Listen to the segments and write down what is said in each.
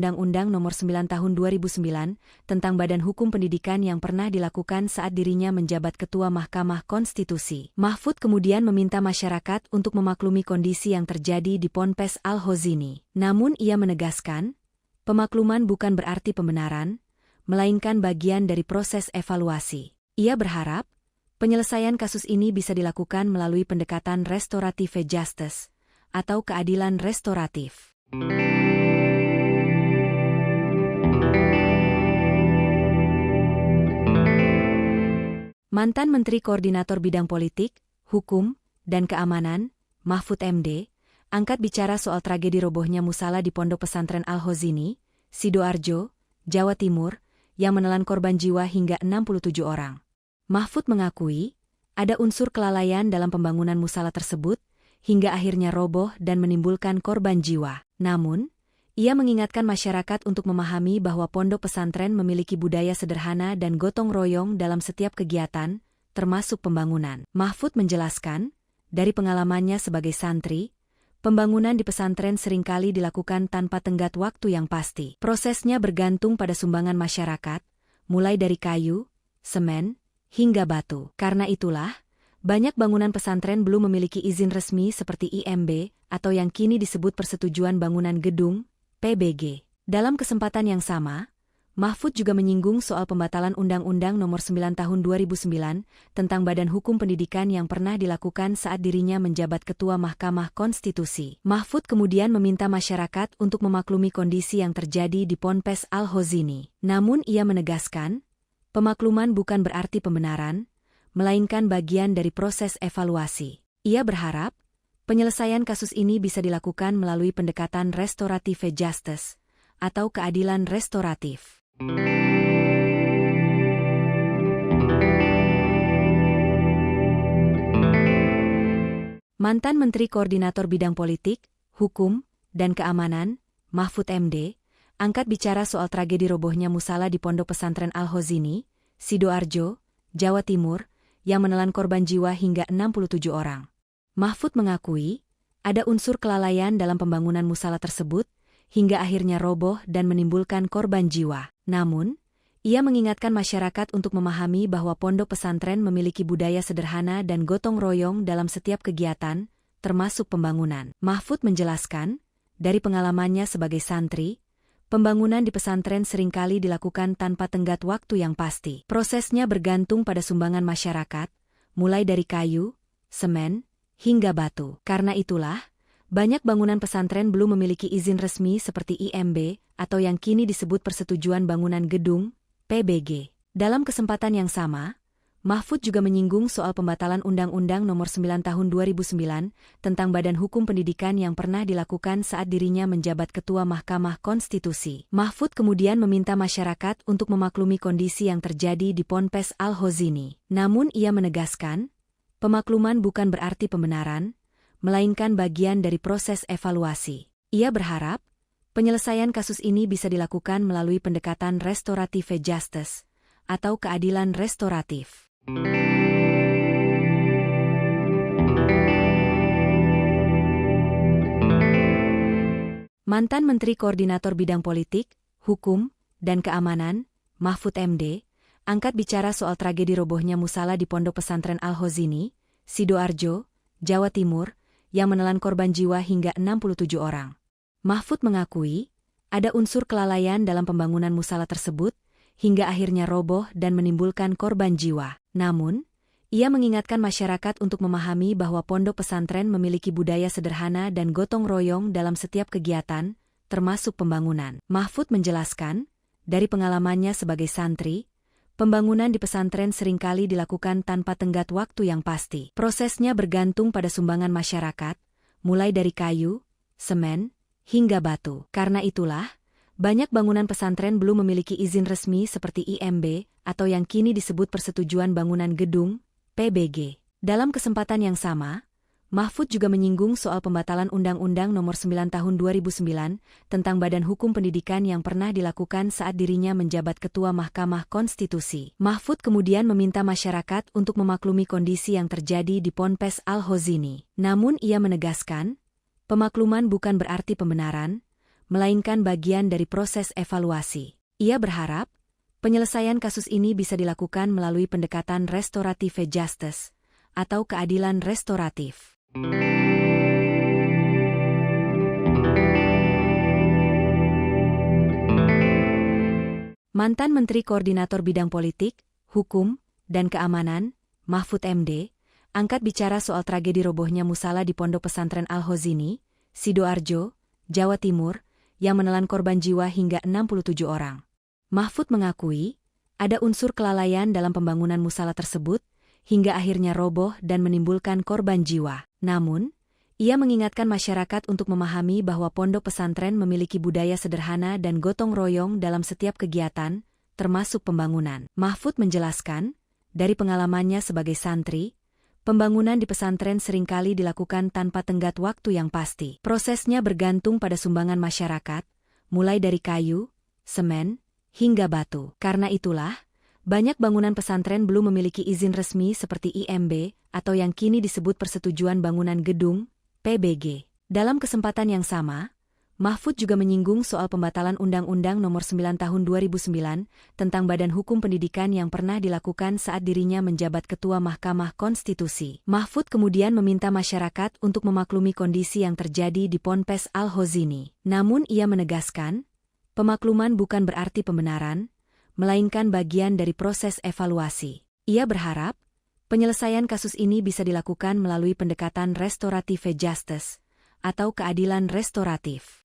Undang-Undang Nomor 9 Tahun 2009 tentang Badan Hukum Pendidikan yang pernah dilakukan saat dirinya menjabat Ketua Mahkamah Konstitusi. Mahfud kemudian meminta masyarakat untuk memaklumi kondisi yang terjadi di Ponpes Al-Hozini. Namun ia menegaskan, pemakluman bukan berarti pembenaran, melainkan bagian dari proses evaluasi. Ia berharap, penyelesaian kasus ini bisa dilakukan melalui pendekatan restoratif justice atau keadilan restoratif. Mantan Menteri Koordinator Bidang Politik, Hukum, dan Keamanan, Mahfud MD, angkat bicara soal tragedi robohnya musala di Pondok Pesantren Al-Hozini, Sidoarjo, Jawa Timur, yang menelan korban jiwa hingga 67 orang. Mahfud mengakui, ada unsur kelalaian dalam pembangunan musala tersebut, hingga akhirnya roboh dan menimbulkan korban jiwa. Namun, ia mengingatkan masyarakat untuk memahami bahwa pondok pesantren memiliki budaya sederhana dan gotong royong dalam setiap kegiatan, termasuk pembangunan. Mahfud menjelaskan, dari pengalamannya sebagai santri, pembangunan di pesantren seringkali dilakukan tanpa tenggat waktu yang pasti. Prosesnya bergantung pada sumbangan masyarakat, mulai dari kayu, semen, hingga batu. Karena itulah, banyak bangunan pesantren belum memiliki izin resmi seperti IMB atau yang kini disebut Persetujuan Bangunan Gedung, PBG. Dalam kesempatan yang sama, Mahfud juga menyinggung soal pembatalan Undang-Undang Nomor 9 Tahun 2009 tentang Badan Hukum Pendidikan yang pernah dilakukan saat dirinya menjabat Ketua Mahkamah Konstitusi. Mahfud kemudian meminta masyarakat untuk memaklumi kondisi yang terjadi di Ponpes Al-Hozini. Namun ia menegaskan, pemakluman bukan berarti pembenaran, melainkan bagian dari proses evaluasi. Ia berharap, penyelesaian kasus ini bisa dilakukan melalui pendekatan restoratif justice atau keadilan restoratif. Mantan Menteri Koordinator Bidang Politik, Hukum, dan Keamanan, Mahfud MD, angkat bicara soal tragedi robohnya musala di Pondok Pesantren Al-Hozini, Sidoarjo, Jawa Timur, yang menelan korban jiwa hingga 67 orang. Mahfud mengakui, ada unsur kelalaian dalam pembangunan musala tersebut, hingga akhirnya roboh dan menimbulkan korban jiwa. Namun, ia mengingatkan masyarakat untuk memahami bahwa pondok pesantren memiliki budaya sederhana dan gotong royong dalam setiap kegiatan, termasuk pembangunan. Mahfud menjelaskan, dari pengalamannya sebagai santri, pembangunan di pesantren seringkali dilakukan tanpa tenggat waktu yang pasti. Prosesnya bergantung pada sumbangan masyarakat, mulai dari kayu, semen, hingga batu. Karena itulah, banyak bangunan pesantren belum memiliki izin resmi seperti IMB atau yang kini disebut Persetujuan Bangunan Gedung, PBG. Dalam kesempatan yang sama, Mahfud juga menyinggung soal pembatalan Undang-Undang Nomor 9 Tahun 2009 tentang Badan Hukum Pendidikan yang pernah dilakukan saat dirinya menjabat Ketua Mahkamah Konstitusi. Mahfud kemudian meminta masyarakat untuk memaklumi kondisi yang terjadi di Ponpes Al-Hozini. Namun ia menegaskan, pemakluman bukan berarti pembenaran, melainkan bagian dari proses evaluasi. Ia berharap, penyelesaian kasus ini bisa dilakukan melalui pendekatan restoratif justice atau keadilan restoratif. Mantan Menteri Koordinator Bidang Politik, Hukum, dan Keamanan, Mahfud MD, angkat bicara soal tragedi robohnya musala di Pondok Pesantren Al-Hozini, Sidoarjo, Jawa Timur, yang menelan korban jiwa hingga 67 orang. Mahfud mengakui, ada unsur kelalaian dalam pembangunan musala tersebut, hingga akhirnya roboh dan menimbulkan korban jiwa. Namun, ia mengingatkan masyarakat untuk memahami bahwa pondok pesantren memiliki budaya sederhana dan gotong royong dalam setiap kegiatan, termasuk pembangunan. Mahfud menjelaskan, dari pengalamannya sebagai santri, pembangunan di pesantren seringkali dilakukan tanpa tenggat waktu yang pasti. Prosesnya bergantung pada sumbangan masyarakat, mulai dari kayu, semen, hingga batu. Karena itulah, banyak bangunan pesantren belum memiliki izin resmi seperti IMB atau yang kini disebut Persetujuan Bangunan Gedung, PBG. Dalam kesempatan yang sama, Mahfud juga menyinggung soal pembatalan Undang-Undang Nomor 9 Tahun 2009 tentang Badan Hukum Pendidikan yang pernah dilakukan saat dirinya menjabat Ketua Mahkamah Konstitusi. Mahfud kemudian meminta masyarakat untuk memaklumi kondisi yang terjadi di Ponpes Al-Hozini. Namun ia menegaskan, pemakluman bukan berarti pembenaran, melainkan bagian dari proses evaluasi. Ia berharap, penyelesaian kasus ini bisa dilakukan melalui pendekatan restoratif justice, atau keadilan restoratif. Mantan Menteri Koordinator Bidang Politik, Hukum, dan Keamanan, Mahfud MD, angkat bicara soal tragedi robohnya musala di Pondok Pesantren Al-Hozini, Sidoarjo, Jawa Timur, yang menelan korban jiwa hingga 67 orang. Mahfud mengakui, ada unsur kelalaian dalam pembangunan musala tersebut, hingga akhirnya roboh dan menimbulkan korban jiwa. Namun, ia mengingatkan masyarakat untuk memahami bahwa pondok pesantren memiliki budaya sederhana dan gotong royong dalam setiap kegiatan, termasuk pembangunan. Mahfud menjelaskan, dari pengalamannya sebagai santri, pembangunan di pesantren seringkali dilakukan tanpa tenggat waktu yang pasti. Prosesnya bergantung pada sumbangan masyarakat, mulai dari kayu, semen, hingga batu. Karena itulah, banyak bangunan pesantren belum memiliki izin resmi seperti IMB atau yang kini disebut Persetujuan Bangunan Gedung, PBG. Dalam kesempatan yang sama, Mahfud juga menyinggung soal pembatalan Undang-Undang Nomor 9 Tahun 2009 tentang Badan Hukum Pendidikan yang pernah dilakukan saat dirinya menjabat Ketua Mahkamah Konstitusi. Mahfud kemudian meminta masyarakat untuk memaklumi kondisi yang terjadi di Ponpes Al-Hozini. Namun ia menegaskan, pemakluman bukan berarti pembenaran, melainkan bagian dari proses evaluasi. Ia berharap, penyelesaian kasus ini bisa dilakukan melalui pendekatan restoratif justice, atau keadilan restoratif.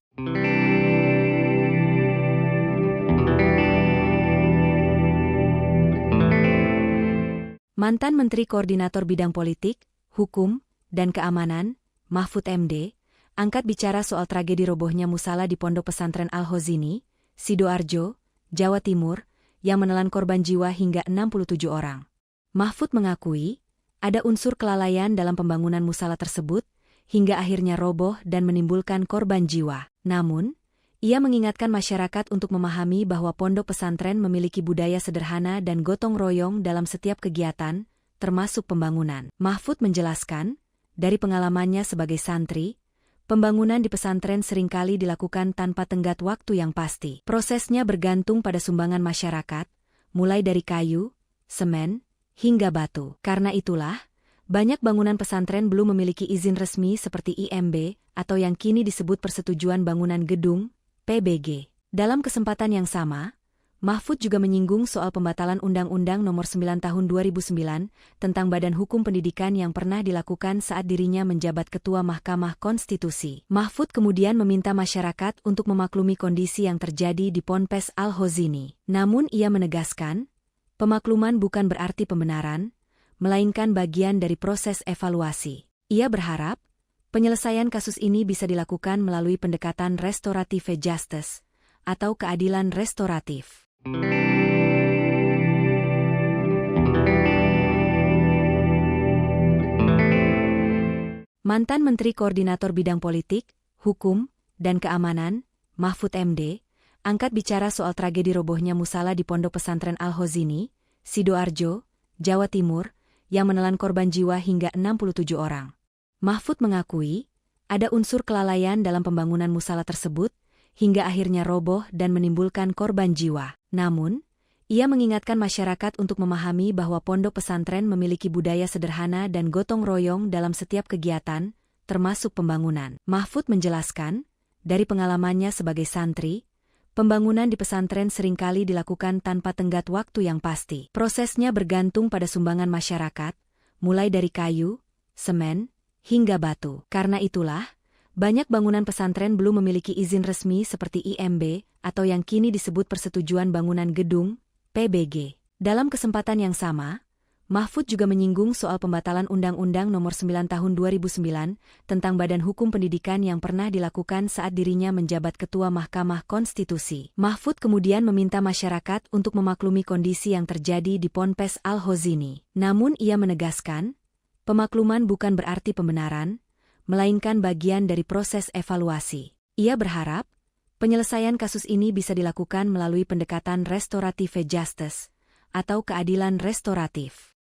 Mantan Menteri Koordinator Bidang Politik, Hukum, dan Keamanan, Mahfud MD, angkat bicara soal tragedi robohnya musala di Pondok Pesantren Al-Hozini, Sidoarjo, Jawa Timur, yang menelan korban jiwa hingga 67 orang. Mahfud mengakui, ada unsur kelalaian dalam pembangunan musala tersebut, hingga akhirnya roboh dan menimbulkan korban jiwa. Namun, ia mengingatkan masyarakat untuk memahami bahwa pondok pesantren memiliki budaya sederhana dan gotong royong dalam setiap kegiatan, termasuk pembangunan. Mahfud menjelaskan, dari pengalamannya sebagai santri, pembangunan di pesantren seringkali dilakukan tanpa tenggat waktu yang pasti. Prosesnya bergantung pada sumbangan masyarakat, mulai dari kayu, semen, hingga batu. Karena itulah, banyak bangunan pesantren belum memiliki izin resmi seperti IMB atau yang kini disebut Persetujuan Bangunan Gedung, PBG. Dalam kesempatan yang sama, Mahfud juga menyinggung soal pembatalan Undang-Undang Nomor 9 Tahun 2009 tentang Badan Hukum Pendidikan yang pernah dilakukan saat dirinya menjabat Ketua Mahkamah Konstitusi. Mahfud kemudian meminta masyarakat untuk memaklumi kondisi yang terjadi di Ponpes Al-Hozini. Namun ia menegaskan, pemakluman bukan berarti pembenaran, melainkan bagian dari proses evaluasi. Ia berharap, penyelesaian kasus ini bisa dilakukan melalui pendekatan restoratif justice, atau keadilan restoratif. Mantan Menteri Koordinator Bidang Politik, Hukum, dan Keamanan, Mahfud MD, angkat bicara soal tragedi robohnya musala di Pondok Pesantren Al-Hozini, Sidoarjo, Jawa Timur, yang menelan korban jiwa hingga 67 orang. Mahfud mengakui, ada unsur kelalaian dalam pembangunan musala tersebut, hingga akhirnya roboh dan menimbulkan korban jiwa. Namun, ia mengingatkan masyarakat untuk memahami bahwa pondok pesantren memiliki budaya sederhana dan gotong royong dalam setiap kegiatan, termasuk pembangunan. Mahfud menjelaskan, dari pengalamannya sebagai santri, pembangunan di pesantren seringkali dilakukan tanpa tenggat waktu yang pasti. Prosesnya bergantung pada sumbangan masyarakat, mulai dari kayu, semen, hingga batu. Karena itulah, banyak bangunan pesantren belum memiliki izin resmi seperti IMB atau yang kini disebut Persetujuan Bangunan Gedung, PBG. Dalam kesempatan yang sama, Mahfud juga menyinggung soal pembatalan Undang-Undang Nomor 9 Tahun 2009 tentang Badan Hukum Pendidikan yang pernah dilakukan saat dirinya menjabat Ketua Mahkamah Konstitusi. Mahfud kemudian meminta masyarakat untuk memaklumi kondisi yang terjadi di Ponpes Al-Hozini. Namun ia menegaskan, pemakluman bukan berarti pembenaran, melainkan bagian dari proses evaluasi. Ia berharap, penyelesaian kasus ini bisa dilakukan melalui pendekatan restoratif justice, atau keadilan restoratif.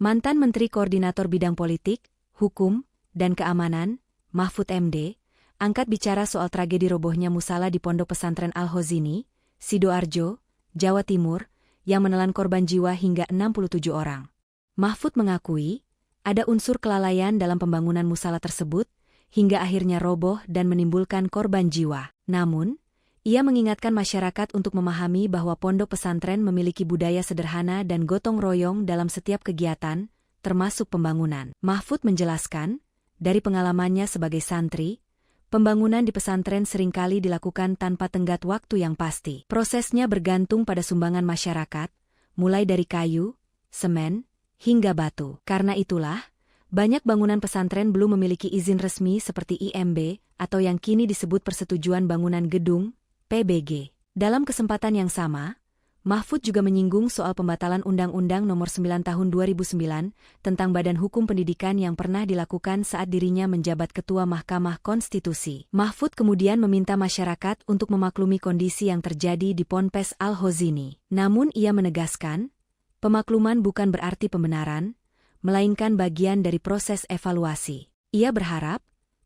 Mantan Menteri Koordinator Bidang Politik, Hukum, dan Keamanan, Mahfud MD, angkat bicara soal tragedi robohnya musala di Pondok Pesantren Al-Hozini, Sidoarjo, Jawa Timur, yang menelan korban jiwa hingga 67 orang. Mahfud mengakui, ada unsur kelalaian dalam pembangunan musala tersebut, hingga akhirnya roboh dan menimbulkan korban jiwa. Namun, ia mengingatkan masyarakat untuk memahami bahwa pondok pesantren memiliki budaya sederhana dan gotong royong dalam setiap kegiatan, termasuk pembangunan. Mahfud menjelaskan, dari pengalamannya sebagai santri, pembangunan di pesantren seringkali dilakukan tanpa tenggat waktu yang pasti. Prosesnya bergantung pada sumbangan masyarakat, mulai dari kayu, semen, hingga batu. Karena itulah, banyak bangunan pesantren belum memiliki izin resmi seperti IMB atau yang kini disebut Persetujuan Bangunan Gedung, PBG. Dalam kesempatan yang sama, Mahfud juga menyinggung soal pembatalan Undang-Undang Nomor 9 Tahun 2009 tentang Badan Hukum Pendidikan yang pernah dilakukan saat dirinya menjabat Ketua Mahkamah Konstitusi. Mahfud kemudian meminta masyarakat untuk memaklumi kondisi yang terjadi di Ponpes Al-Hozini. Namun ia menegaskan, pemakluman bukan berarti pembenaran, melainkan bagian dari proses evaluasi. Ia berharap,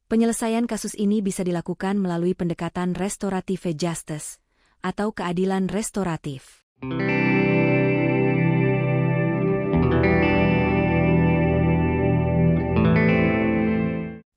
penyelesaian kasus ini bisa dilakukan melalui pendekatan restoratif justice, atau keadilan restoratif.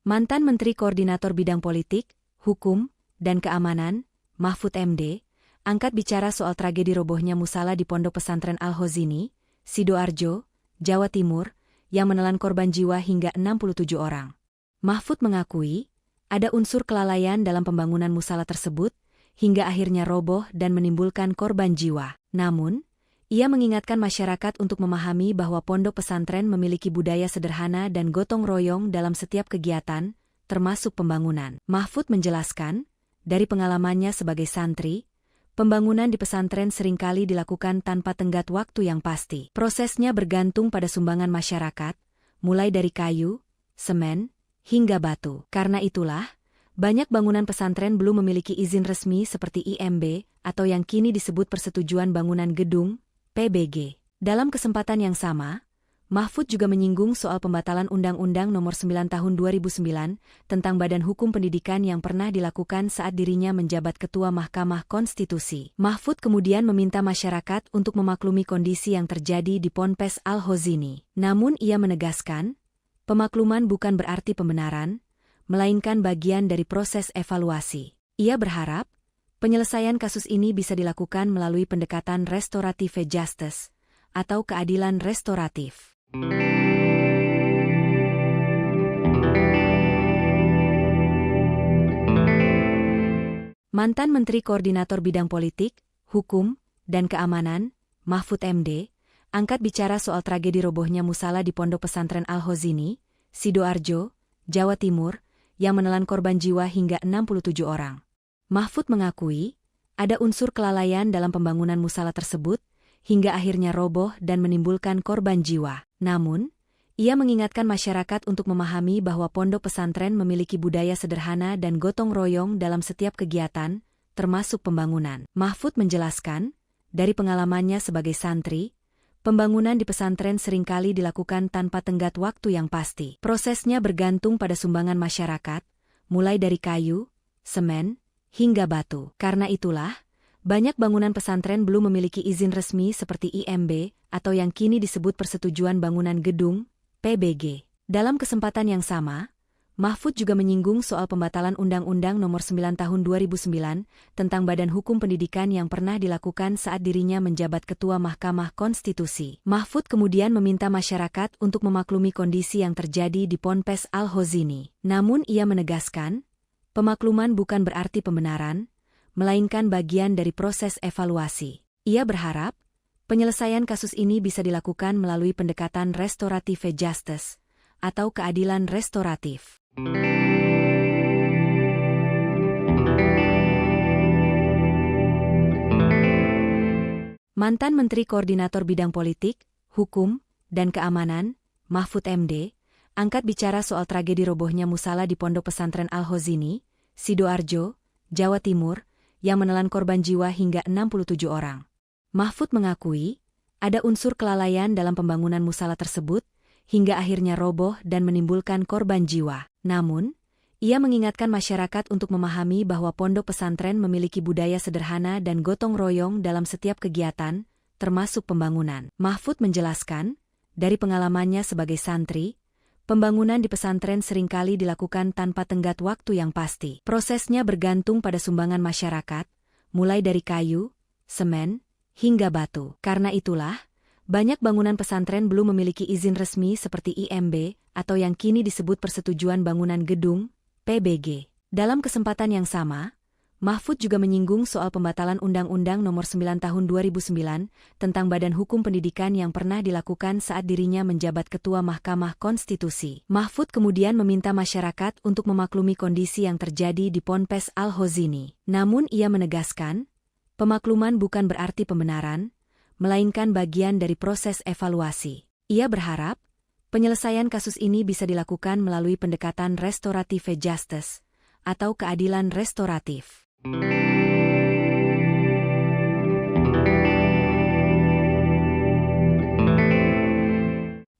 Mantan Menteri Koordinator Bidang Politik, Hukum, dan Keamanan, Mahfud MD, angkat bicara soal tragedi robohnya musala di Pondok Pesantren Al-Hozini, Sidoarjo, Jawa Timur, yang menelan korban jiwa hingga 67 orang. Mahfud mengakui, ada unsur kelalaian dalam pembangunan musala tersebut, hingga akhirnya roboh dan menimbulkan korban jiwa. Namun, ia mengingatkan masyarakat untuk memahami bahwa pondok pesantren memiliki budaya sederhana dan gotong royong dalam setiap kegiatan, termasuk pembangunan. Mahfud menjelaskan, dari pengalamannya sebagai santri, pembangunan di pesantren seringkali dilakukan tanpa tenggat waktu yang pasti. Prosesnya bergantung pada sumbangan masyarakat, mulai dari kayu, semen, hingga batu. Karena itulah, banyak bangunan pesantren belum memiliki izin resmi seperti IMB atau yang kini disebut Persetujuan Bangunan Gedung, PBG. Dalam kesempatan yang sama, Mahfud juga menyinggung soal pembatalan Undang-Undang Nomor 9 Tahun 2009 tentang Badan Hukum Pendidikan yang pernah dilakukan saat dirinya menjabat Ketua Mahkamah Konstitusi. Mahfud kemudian meminta masyarakat untuk memaklumi kondisi yang terjadi di Ponpes Al-Hozini. Namun ia menegaskan, pemakluman bukan berarti pembenaran, melainkan bagian dari proses evaluasi. Ia berharap, penyelesaian kasus ini bisa dilakukan melalui pendekatan restoratif justice, atau keadilan restoratif. Mantan Menteri Koordinator Bidang Politik, Hukum, dan Keamanan, Mahfud MD, angkat bicara soal tragedi robohnya musala di Pondok Pesantren Al-Hozini, Sidoarjo, Jawa Timur, yang menelan korban jiwa hingga 67 orang. Mahfud mengakui, ada unsur kelalaian dalam pembangunan musala tersebut, hingga akhirnya roboh dan menimbulkan korban jiwa. Namun, ia mengingatkan masyarakat untuk memahami bahwa pondok pesantren memiliki budaya sederhana dan gotong royong dalam setiap kegiatan, termasuk pembangunan. Mahfud menjelaskan, dari pengalamannya sebagai santri, pembangunan di pesantren seringkali dilakukan tanpa tenggat waktu yang pasti. Prosesnya bergantung pada sumbangan masyarakat, mulai dari kayu, semen, hingga batu. Karena itulah, banyak bangunan pesantren belum memiliki izin resmi seperti IMB atau yang kini disebut Persetujuan Bangunan Gedung, PBG. Dalam kesempatan yang sama, Mahfud juga menyinggung soal pembatalan Undang-Undang Nomor 9 Tahun 2009 tentang Badan Hukum Pendidikan yang pernah dilakukan saat dirinya menjabat Ketua Mahkamah Konstitusi. Mahfud kemudian meminta masyarakat untuk memaklumi kondisi yang terjadi di Ponpes Al-Hozini. Namun ia menegaskan, pemakluman bukan berarti pembenaran, melainkan bagian dari proses evaluasi. Ia berharap, penyelesaian kasus ini bisa dilakukan melalui pendekatan restoratif justice, atau keadilan restoratif. Mantan Menteri Koordinator Bidang Politik, Hukum, dan Keamanan, Mahfud MD, angkat bicara soal tragedi robohnya musala di Pondok Pesantren Al-Hozini, Sidoarjo, Jawa Timur, yang menelan korban jiwa hingga 67 orang. Mahfud mengakui, ada unsur kelalaian dalam pembangunan musala tersebut, hingga akhirnya roboh dan menimbulkan korban jiwa. Namun, ia mengingatkan masyarakat untuk memahami bahwa pondok pesantren memiliki budaya sederhana dan gotong royong dalam setiap kegiatan, termasuk pembangunan. Mahfud menjelaskan, dari pengalamannya sebagai santri, pembangunan di pesantren seringkali dilakukan tanpa tenggat waktu yang pasti. Prosesnya bergantung pada sumbangan masyarakat, mulai dari kayu, semen, hingga batu. Karena itulah, banyak bangunan pesantren belum memiliki izin resmi seperti IMB atau yang kini disebut Persetujuan Bangunan Gedung, PBG. Dalam kesempatan yang sama, Mahfud juga menyinggung soal pembatalan Undang-Undang Nomor 9 Tahun 2009 tentang Badan Hukum Pendidikan yang pernah dilakukan saat dirinya menjabat Ketua Mahkamah Konstitusi. Mahfud kemudian meminta masyarakat untuk memaklumi kondisi yang terjadi di Ponpes Al-Hozini. Namun ia menegaskan, pemakluman bukan berarti pembenaran, melainkan bagian dari proses evaluasi. Ia berharap, penyelesaian kasus ini bisa dilakukan melalui pendekatan restoratif justice, atau keadilan restoratif.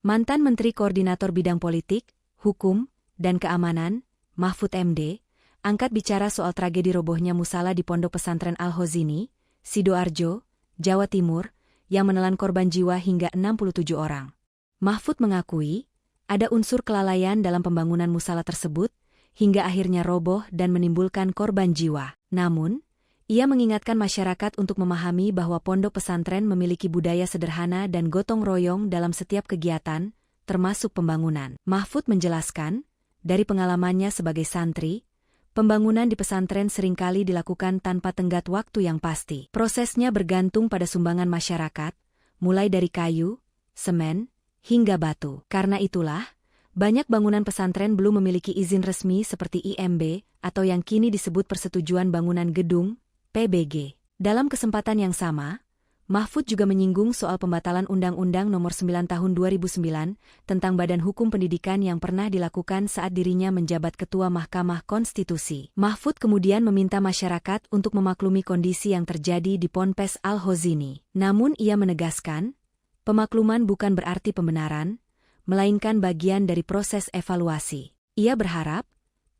Mantan Menteri Koordinator Bidang Politik, Hukum, dan Keamanan, Mahfud MD, angkat bicara soal tragedi robohnya musala di Pondok Pesantren Al-Hozini, Sidoarjo, Jawa Timur, yang menelan korban jiwa hingga 67 orang. Mahfud mengakui, ada unsur kelalaian dalam pembangunan musala tersebut, hingga akhirnya roboh dan menimbulkan korban jiwa. Namun, ia mengingatkan masyarakat untuk memahami bahwa pondok pesantren memiliki budaya sederhana dan gotong royong dalam setiap kegiatan, termasuk pembangunan. Mahfud menjelaskan, dari pengalamannya sebagai santri, pembangunan di pesantren seringkali dilakukan tanpa tenggat waktu yang pasti. Prosesnya bergantung pada sumbangan masyarakat, mulai dari kayu, semen, hingga batu. Karena itulah, banyak bangunan pesantren belum memiliki izin resmi seperti IMB atau yang kini disebut Persetujuan Bangunan Gedung, PBG. Dalam kesempatan yang sama, Mahfud juga menyinggung soal pembatalan Undang-Undang Nomor 9 Tahun 2009 tentang Badan Hukum Pendidikan yang pernah dilakukan saat dirinya menjabat Ketua Mahkamah Konstitusi. Mahfud kemudian meminta masyarakat untuk memaklumi kondisi yang terjadi di Ponpes Al-Hozini. Namun ia menegaskan, pemakluman bukan berarti pembenaran, melainkan bagian dari proses evaluasi. Ia berharap,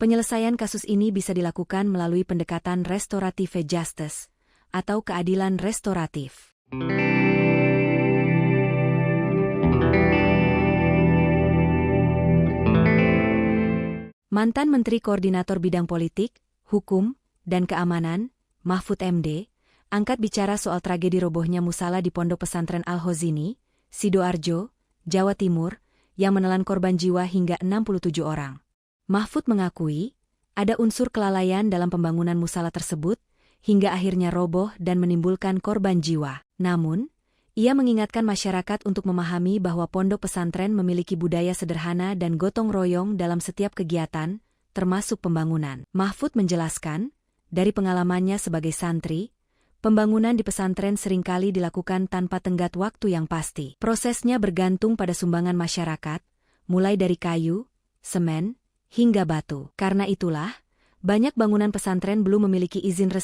penyelesaian kasus ini bisa dilakukan melalui pendekatan restoratif justice, atau keadilan restoratif. Mantan Menteri Koordinator Bidang Politik, Hukum, dan Keamanan, Mahfud MD, angkat bicara soal tragedi robohnya musala di Pondok Pesantren Al-Hozini, Sidoarjo, Jawa Timur, yang menelan korban jiwa hingga 67 orang. Mahfud mengakui, ada unsur kelalaian dalam pembangunan musala tersebut, hingga akhirnya roboh dan menimbulkan korban jiwa. Namun, ia mengingatkan masyarakat untuk memahami bahwa pondok pesantren memiliki budaya sederhana dan gotong royong dalam setiap kegiatan, termasuk pembangunan. Mahfud menjelaskan, dari pengalamannya sebagai santri, pembangunan di pesantren seringkali dilakukan tanpa tenggat waktu yang pasti. Prosesnya bergantung pada sumbangan masyarakat, mulai dari kayu, semen, hingga batu. Karena itulah, banyak bangunan pesantren belum memiliki izin resmi